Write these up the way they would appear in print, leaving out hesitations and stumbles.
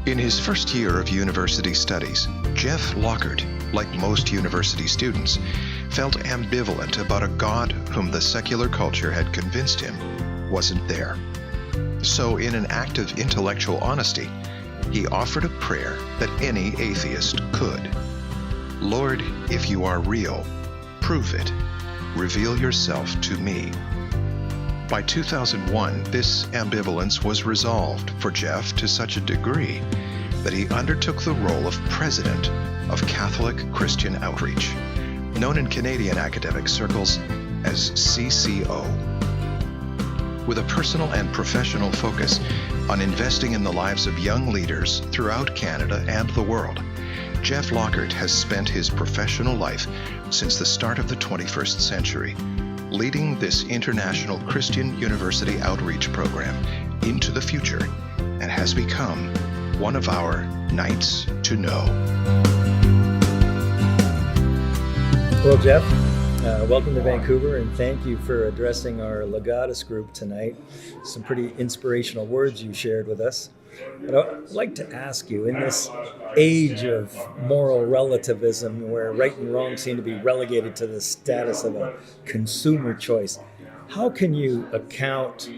In his first year of university studies, Jeff Lockert, like most university students, felt ambivalent about a God whom the secular culture had convinced him wasn't there. So in an act of intellectual honesty, he offered a prayer that any atheist could. Lord, if you are real, prove it. Reveal yourself to me. By 2001, this ambivalence was resolved for Jeff to such a degree that he undertook the role of president of Catholic Christian Outreach, known in Canadian academic circles as CCO. With a personal and professional focus on investing in the lives of young leaders throughout Canada and the world, Jeff Lockert has spent his professional life since the start of the 21st century, leading this international Christian university outreach program into the future, and has become one of our Knights to Know. Well, Jeff, welcome to Vancouver, and thank you for addressing our Legatus group tonight. Some pretty inspirational words you shared with us. But I'd like to ask you, in this age of moral relativism where right and wrong seem to be relegated to the status of a consumer choice, how can you account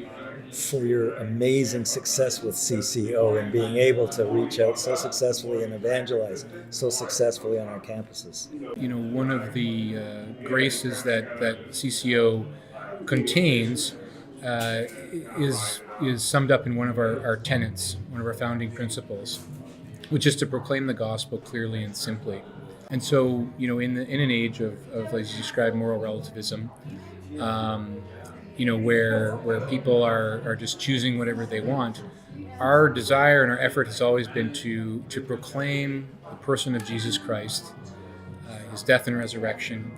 for your amazing success with CCO and being able to reach out so successfully and evangelize so successfully on our campuses? You know, one of the graces that CCO contains is summed up in one of our tenets, one of our founding principles, which is to proclaim the gospel clearly and simply. And so, you know, in an age of as you described, moral relativism, you know, where people are just choosing whatever they want, our desire and our effort has always been to proclaim the person of Jesus Christ, his death and resurrection,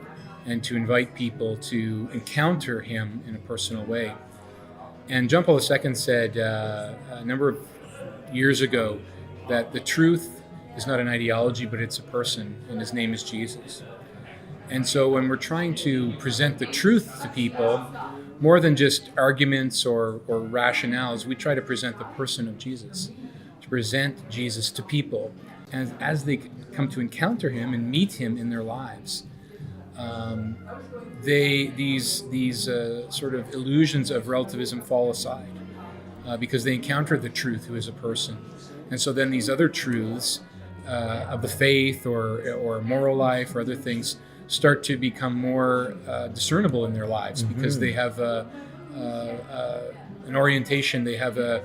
and to invite people to encounter him in a personal way. And John Paul II said a number of years ago that the truth is not an ideology, but it's a person, and his name is Jesus. And so when we're trying to present the truth to people, more than just arguments or rationales, we try to present the person of Jesus, to present Jesus to people. And as they come to encounter him and meet him in their lives, these sort of illusions of relativism fall aside because they encounter the truth, who is a person. And so then these other truths of the faith or moral life or other things start to become more discernible in their lives, because they have an orientation, they have a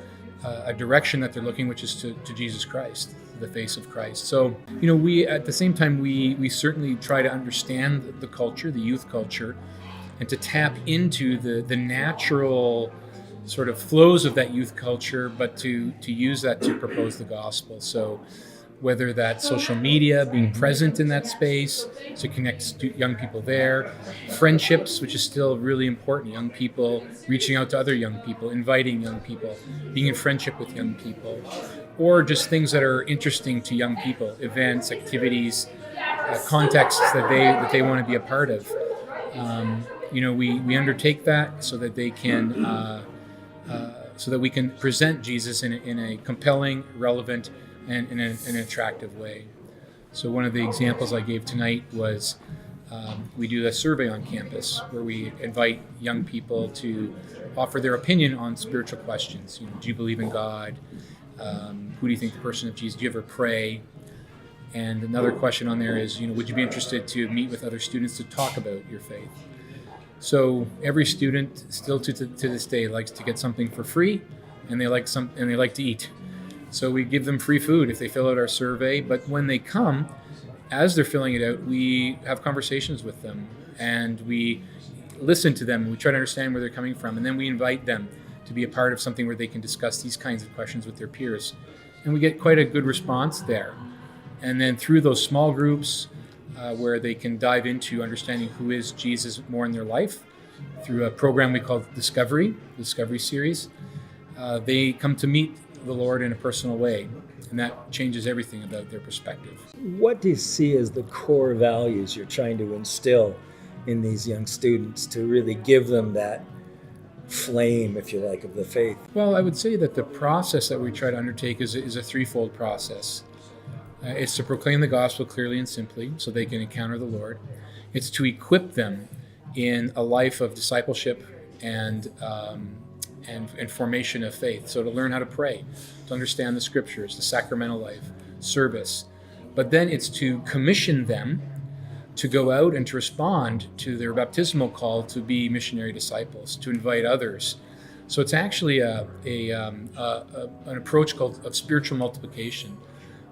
direction that they're looking, which is to Jesus Christ, the face of Christ. So, you know, we at the same time, we certainly try to understand the culture, the youth culture, and to tap into the natural sort of flows of that youth culture, but to use that to propose the gospel. So whether that's social media, being present in that space to connect young people there, friendships, which is still really important, young people reaching out to other young people, inviting young people, being in friendship with young people, or just things that are interesting to young people, events, activities, contexts that they want to be a part of. You know, we undertake that so that they can, so that we can present Jesus in a compelling, relevant, and in an attractive way. So one of the examples I gave tonight was we do a survey on campus where we invite young people to offer their opinion on spiritual questions. You know, do you believe in God? Who do you think the person of Jesus? Do you ever pray? And another question on there is, you know, would you be interested to meet with other students to talk about your faith? So every student still to this day likes to get something for free, and they like to eat. So we give them free food if they fill out our survey. But when they come, as they're filling it out, we have conversations with them, and we listen to them. We try to understand where they're coming from, and then we invite them to be a part of something where they can discuss these kinds of questions with their peers. And we get quite a good response there. And then through those small groups where they can dive into understanding who is Jesus more in their life, through a program we call Discovery Series, they come to meet the Lord in a personal way, and that changes everything about their perspective. What do you see as the core values you're trying to instill in these young students to really give them that flame, if you like, of the faith? Well, I would say that the process that we try to undertake is a threefold process. It's to proclaim the gospel clearly and simply so they can encounter the Lord. It's to equip them in a life of discipleship and formation of faith. So to learn how to pray, to understand the scriptures, the sacramental life, service. But then it's to commission them to go out and to respond to their baptismal call to be missionary disciples, to invite others. So it's actually an approach of spiritual multiplication.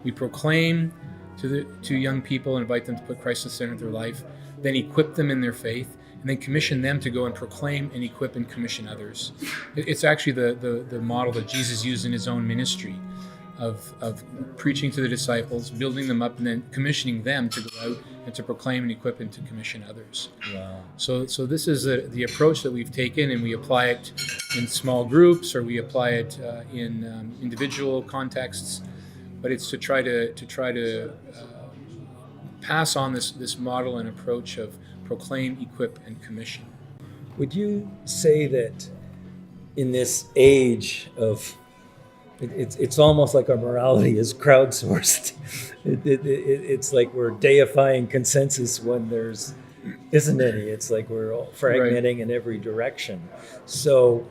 We proclaim to young people and invite them to put Christ at the center of their life, then equip them in their faith, and then commission them to go and proclaim and equip and commission others. It's actually the model that Jesus used in his own ministry of preaching to the disciples, building them up, and then commissioning them to go out and to proclaim and equip and to commission others. Wow. So this is the approach that we've taken, and we apply it in small groups, or we apply it in individual contexts. But it's to try to pass on this model and approach of proclaim, equip, and commission. Would you say that in this age of it's almost like our morality is crowdsourced? It's like we're deifying consensus when there's isn't any. It's like we're all fragmenting in every direction. So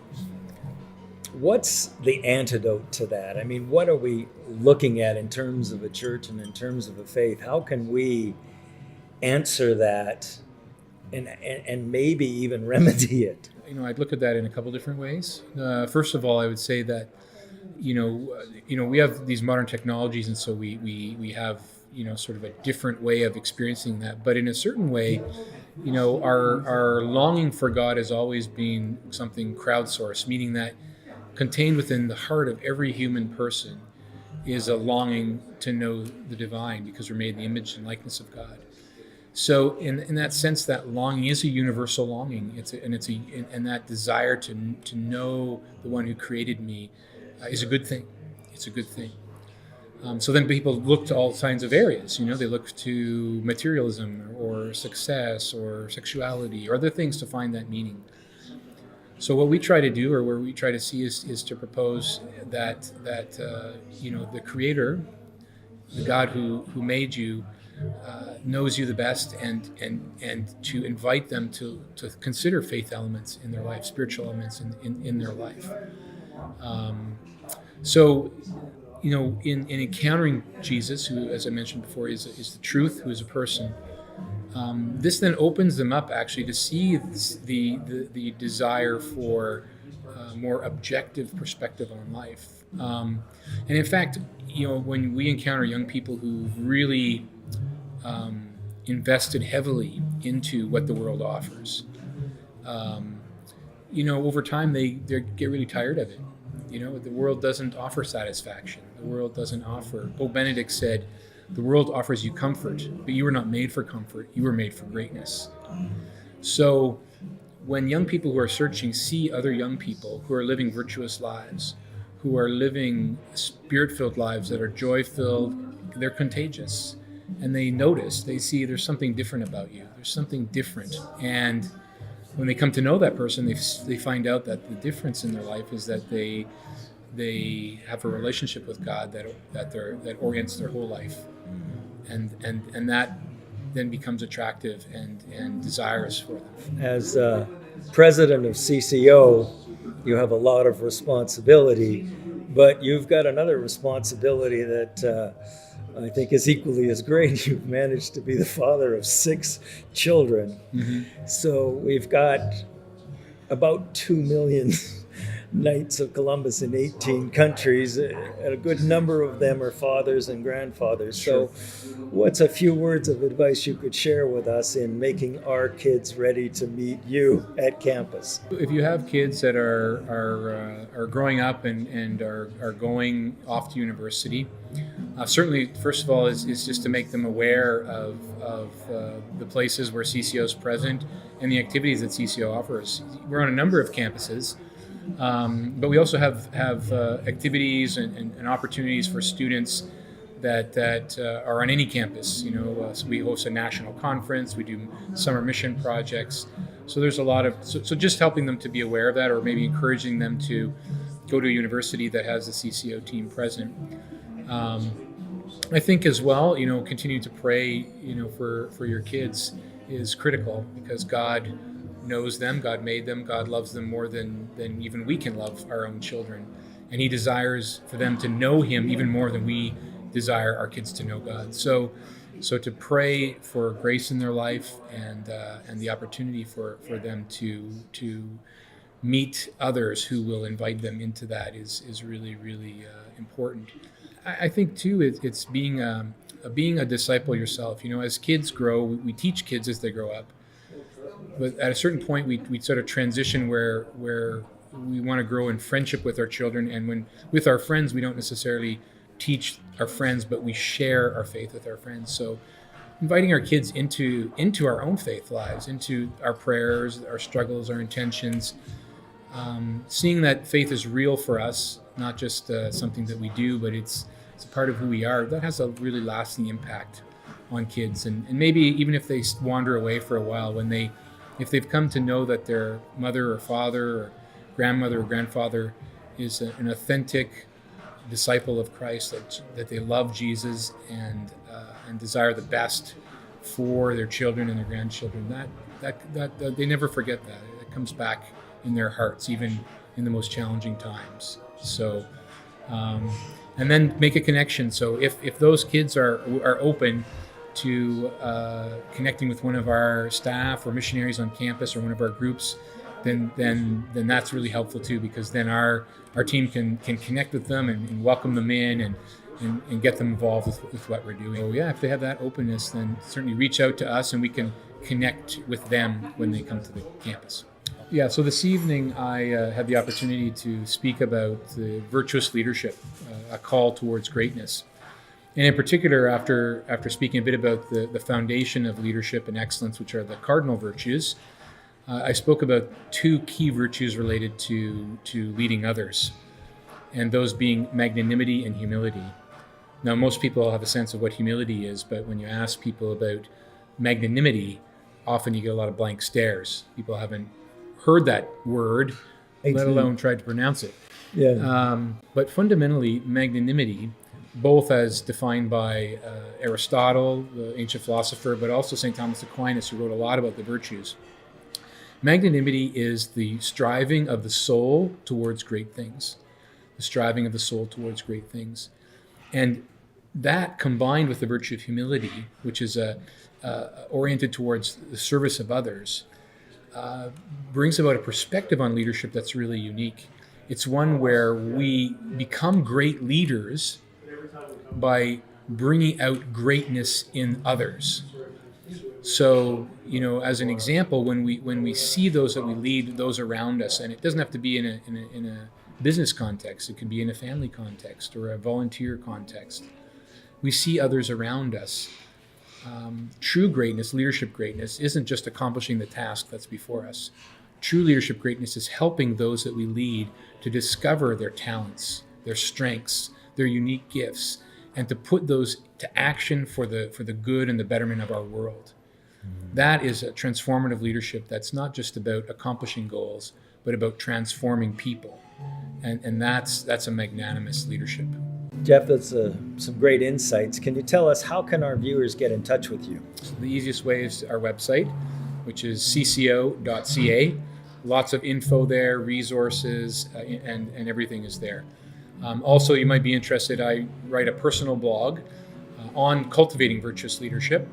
what's the antidote to that? I mean, what are we looking at in terms of a church and in terms of a faith? How can we answer that and maybe even remedy it? I'd look at that in a couple different ways. First of all, I would say that we have these modern technologies, and so we have sort of a different way of experiencing that. But in a certain way, our longing for God has always been something crowdsourced, meaning that contained within the heart of every human person is a longing to know the divine, because we're made in the image and likeness of God. So in that sense, that longing is a universal longing. And that desire to know the one who created me is a good thing. It's a good thing. So then people look to all kinds of areas. They look to materialism or success or sexuality or other things to find that meaning. So what we try to do, or where we try to see, is to propose that the Creator, the God who made you, knows you the best, and to invite them to consider faith elements in their life, spiritual elements in their life. So in encountering Jesus, who, as I mentioned before, is the truth, who is a person, this then opens them up actually to see the desire for more objective perspective on life. And in fact, when we encounter young people who've really invested heavily into what the world offers, over time they get really tired of it. The world doesn't offer satisfaction. The world doesn't offer. Pope Benedict said, "The world offers you comfort, but you were not made for comfort. You were made for greatness." So when young people who are searching see other young people who are living virtuous lives, who are living spirit-filled lives that are joy-filled, they're contagious. And they notice, they see there's something different about you. There's something different. And when they come to know that person, they find out that the difference in their life is that they have a relationship with God that orients their whole life, and that then becomes attractive and desirous for them. As president of CCO, you have a lot of responsibility, but you've got another responsibility that I think is equally as great. You've managed to be the father of 6 children. Mm-hmm. So we've got about 2 million Knights of Columbus in 18 countries. A good number of them are fathers and grandfathers. Sure. So what's a few words of advice you could share with us in making our kids ready to meet you at campus? If you have kids that are growing up and are going off to university, certainly, first of all, is just to make them aware of the places where CCO is present and the activities that CCO offers. We're on a number of campuses. But we also have activities and opportunities for students that are on any campus. So we host a national conference. We do summer mission projects. So there's a lot of, so just helping them to be aware of that, or maybe encouraging them to go to a university that has a CCO team present. I think as well, continuing to pray, for your kids is critical, because God knows them, God made them, God loves them more than even we can love our own children. And He desires for them to know Him even more than we desire our kids to know God. So to pray for grace in their life and the opportunity for them to meet others who will invite them into that is really, really important. I think too, it's being a disciple yourself. As kids grow, we teach kids as they grow up. But at a certain point, we sort of transition where we want to grow in friendship with our children, and with our friends, we don't necessarily teach our friends, but we share our faith with our friends. So inviting our kids into our own faith lives, into our prayers, our struggles, our intentions, seeing that faith is real for us, not just something that we do, but it's a part of who we are. That has a really lasting impact on kids. And maybe even if they wander away for a while, if they've come to know that their mother or father or grandmother or grandfather is an authentic disciple of Christ, that they love Jesus and desire the best for their children and their grandchildren, that they never forget that. It comes back in their hearts, even in the most challenging times. So, and then make a connection. So if those kids are open to connecting with one of our staff or missionaries on campus or one of our groups, then that's really helpful too, because then our team can connect with them and welcome them in and get them involved with what we're doing. So yeah, if they have that openness, then certainly reach out to us and we can connect with them when they come to the campus. Yeah, so this evening I had the opportunity to speak about the virtuous leadership, a call towards greatness. And in particular, after speaking a bit about the foundation of leadership and excellence, which are the cardinal virtues, I spoke about two key virtues related to leading others, and those being magnanimity and humility. Now, most people have a sense of what humility is, but when you ask people about magnanimity, often you get a lot of blank stares. People haven't heard that word, let alone tried to pronounce it. Yeah. But fundamentally, magnanimity, both as defined by Aristotle, the ancient philosopher, but also St. Thomas Aquinas, who wrote a lot about the virtues. Magnanimity is the striving of the soul towards great things. The striving of the soul towards great things. And that, combined with the virtue of humility, which is oriented towards the service of others, brings about a perspective on leadership that's really unique. It's one where we become great leaders by bringing out greatness in others. So, as an example, when we see those that we lead, those around us, and it doesn't have to be in a business context, it could be in a family context or a volunteer context. We see others around us. True greatness, leadership greatness, isn't just accomplishing the task that's before us. True leadership greatness is helping those that we lead to discover their talents, their strengths, their unique gifts, and to put those to action for the good and the betterment of our world. That is a transformative leadership that's not just about accomplishing goals, but about transforming people. And that's a magnanimous leadership. Jeff, that's some great insights. Can you tell us, how can our viewers get in touch with you? So the easiest way is our website, which is cco.ca. Lots of info there, resources, and everything is there. Also, you might be interested, I write a personal blog on cultivating virtuous leadership,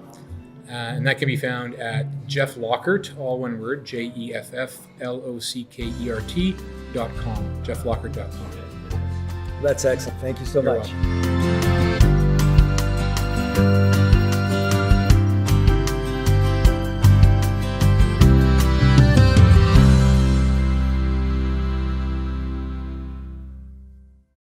and that can be found at Jeff Lockert, all one word, JEFFLOCKERT.com, jefflockert.com. That's excellent. Thank you so You're much. welcome.